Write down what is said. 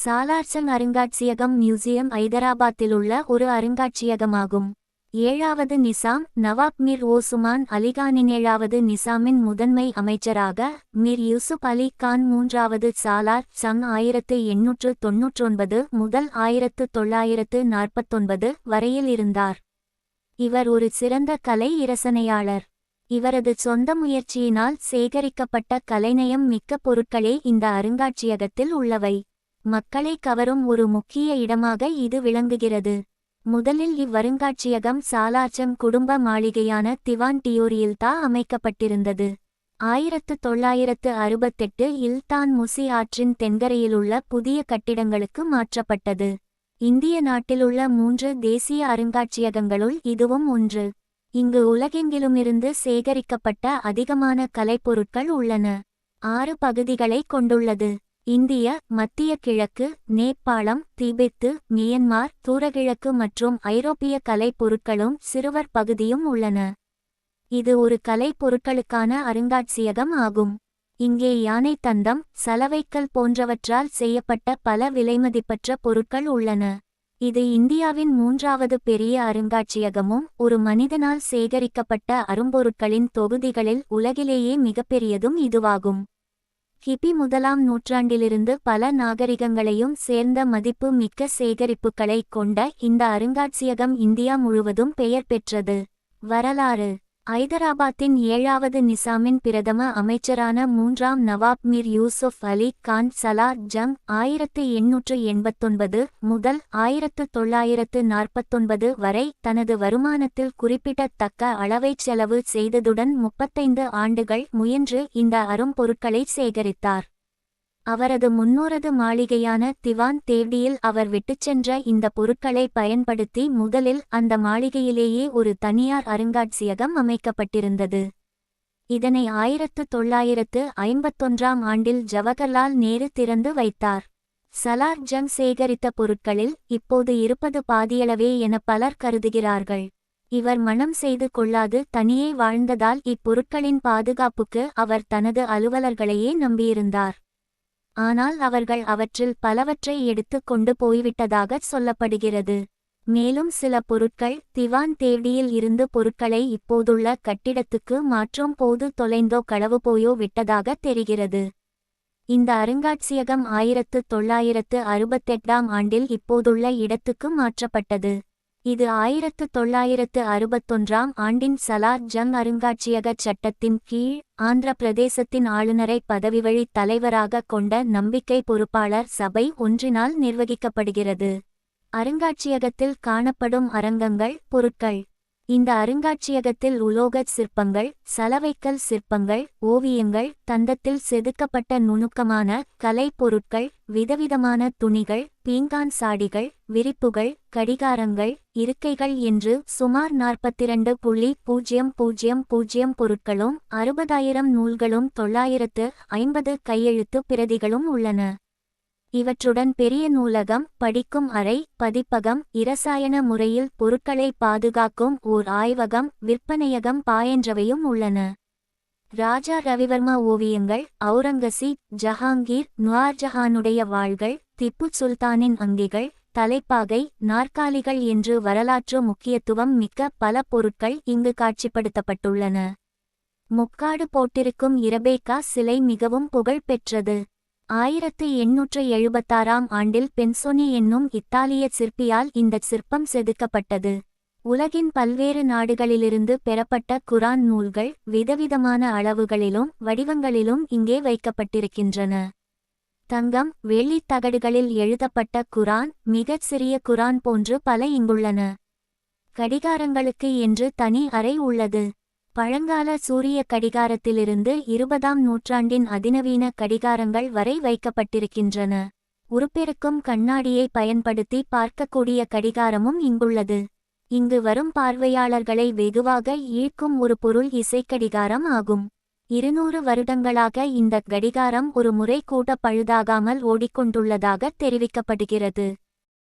சாலார்ஜங் அருங்காட்சியகம் மியூசியம் ஐதராபாத்திலுள்ள ஒரு அருங்காட்சியகமாகும். 7வது நிசாம் நவாப் மிர் ஓசுமான் அலிகானின் 7வது நிசாமின் முதன்மை அமைச்சராக மிர் யூசுப் அலி கான் 3வது சாலார் ஜங் 1899 முதல் 1949 வரையில் இருந்தார். இவர் ஒரு சிறந்த கலை இரசனையாளர். இவரது சொந்த முயற்சியினால் சேகரிக்கப்பட்ட கலைநயம் மிக்க பொருட்களே இந்த அருங்காட்சியகத்தில் உள்ளவை. மக்களை கவரும் ஒரு முக்கிய இடமாக இது விளங்குகிறது. முதலில் இவ்வருங்காட்சியகம் சாலார்ஜங் குடும்ப மாளிகையான திவான் டியோரியில்தா அமைக்கப்பட்டிருந்தது. 1968 இல் தான் முசி ஆற்றின் தென்கரையிலுள்ள புதிய கட்டிடங்களுக்கு மாற்றப்பட்டது. இந்திய நாட்டிலுள்ள 3 தேசிய அருங்காட்சியகங்களுள் இதுவும் ஒன்று. இங்கு உலகெங்கிலுமிருந்து சேகரிக்கப்பட்ட அதிகமான கலைப்பொருட்கள் உள்ளன. 6 பகுதிகளை கொண்டுள்ளது. இந்திய, மத்திய கிழக்கு, நேபாளம், திபெத்து, மியன்மார், தூரகிழக்கு மற்றும் ஐரோப்பிய கலைப் பொருட்களும் சிறுவர் பகுதியும் உள்ளன. இது ஒரு கலைப் பொருட்களுக்கான அருங்காட்சியகம் ஆகும். இங்கே யானை தந்தம், சலவைக்கல் போன்றவற்றால் செய்யப்பட்ட பல விலைமதிப்பற்ற பொருட்கள் உள்ளன. இது இந்தியாவின் 3வது பெரிய அருங்காட்சியகமும் ஒரு மனிதனால் சேகரிக்கப்பட்ட அரும்பொருட்களின் தொகுதிகளில் உலகிலேயே மிகப்பெரியதும் இதுவாகும். கிபி 1ஆம் நூற்றாண்டிலிருந்து பல நாகரிகங்களையும் சேர்ந்த மதிப்பு மிக்க சேகரிப்புகளை கொண்ட இந்த அருங்காட்சியகம் இந்தியா முழுவதும் பெயர் பெற்றது. வரலாறு. ஐதராபாத்தின் 7வது நிசாமின் பிரதம அமைச்சரான 3ஆம் நவாப் மிர் யூசுப் அலி கான் சலார் ஜங் 1889 முதல் 1949 வரை தனது வருமானத்தில் குறிப்பிடத்தக்க அளவைச் செலவு செய்ததுடன் 35 ஆண்டுகள் முயன்று இந்த அரும்பொருட்களை சேகரித்தார். அவரது முன்னோரது மாளிகையான திவான் தேவ்டியில் அவர் விட்டுச்சென்ற இந்த பொருட்களை பயன்படுத்தி முதலில் அந்த மாளிகையிலேயே ஒரு தனியார் அருங்காட்சியகம் அமைக்கப்பட்டிருந்தது. இதனை 1951ஆம் ஆண்டில் ஜவஹர்லால் நேரு திறந்து வைத்தார். சலார் ஜங் சேகரித்த பொருட்களில் இப்போது இருப்பது பாதியளவே என பலர் கருதுகிறார்கள். இவர் மணம் செய்து கொள்ளாது தனியே வாழ்ந்ததால் இப்பொருட்களின் பாதுகாப்புக்கு அவர் தனது அலுவலர்களையே நம்பியிருந்தார். ஆனால் அவர்கள் அவற்றில் பலவற்றை எடுத்து கொண்டு போய்விட்டதாகச் சொல்லப்படுகிறது. மேலும் சில பொருட்கள் திவான் தேவ்டியில் இருந்து பொருட்களை இப்போதுள்ள கட்டிடத்துக்கு மாற்றும் போது தொலைந்தோ களவு போயோ விட்டதாக தெரிகிறது. இந்த அருங்காட்சியகம் 1968ஆம் ஆண்டில் இப்போதுள்ள இடத்துக்கு மாற்றப்பட்டது. இது 1961ஆம் ஆண்டின் சலார் ஜங் அருங்காட்சியக சட்டத்தின் கீழ் ஆந்திர பிரதேசத்தின் ஆளுநரை பதவிவழி தலைவராக கொண்ட நம்பிக்கை பொறுப்பாளர் சபை ஒன்றினால் நிர்வகிக்கப்படுகிறது. அருங்காட்சியகத்தில் காணப்படும் அரங்கங்கள் பொருட்கள். இந்த அருங்காட்சியகத்தில் உலோகச் சிற்பங்கள், சலவைக்கல் சிற்பங்கள், ஓவியங்கள், தந்தத்தில் செதுக்கப்பட்ட நுணுக்கமான கலைப் பொருட்கள், விதவிதமான துணிகள், பீங்கான் சாடிகள், விரிப்புகள், கடிகாரங்கள், இருக்கைகள் என்று சுமார் 42.000 பொருட்களும் 60,000 நூல்களும் 950 கையெழுத்து பிரதிகளும் உள்ளன. இவற்றுடன் பெரிய நூலகம், படிக்கும் அறை, பதிப்பகம், இரசாயன முறையில் பொருட்களை பாதுகாக்கும் ஓர் ஆய்வகம், விற்பனையகம் பாயென்றவையும் உள்ளன. ராஜா ரவிவர்மா ஓவியங்கள், அவுரங்கசீப், ஜஹாங்கீர், நுவார்ஜஹானுடைய வாள்கள், திப்பு சுல்தானின் அங்கிகள், தலைப்பாகை, நாற்காலிகள் என்று வரலாற்று முக்கியத்துவம் மிக்க பல பொருட்கள் இங்கு காட்சிப்படுத்தப்பட்டுள்ளன. முக்காடு போட்டிருக்கும் இரபேக்கா சிலை மிகவும் புகழ் பெற்றது. 1876ஆம் ஆண்டில் பென்சோனி என்னும் இத்தாலிய சிற்பியால் இந்த சிற்பம் செதுக்கப்பட்டது. உலகின் பல்வேறு நாடுகளிலிருந்து பெறப்பட்ட குரான் நூல்கள் விதவிதமான அளவுகளிலும் வடிவங்களிலும் இங்கே வைக்கப்பட்டிருக்கின்றன. தங்கம், வெள்ளித் தகடுகளில் எழுதப்பட்ட குரான், மிகச் சிறிய குரான் போன்று பல இங்குள்ளன. கடிகாரங்களுக்கு என்று தனி அறை உள்ளது. பழங்கால சூரிய கடிகாரத்திலிருந்து 20ஆம் நூற்றாண்டின் அதிநவீன கடிகாரங்கள் வரை வைக்கப்பட்டிருக்கின்றன. உருப்பெருக்கும் கண்ணாடியை பயன்படுத்தி பார்க்கக்கூடிய கடிகாரமும் இங்குள்ளது. இங்கு வரும் பார்வையாளர்களை வெகுவாக ஈர்க்கும் ஒரு பொருள் இசைக்கடிகாரம் ஆகும். 200 வருடங்களாக இந்த கடிகாரம் ஒரு முறை கூட பழுதாகாமல் ஓடிக்கொண்டுள்ளதாக தெரிவிக்கப்படுகிறது.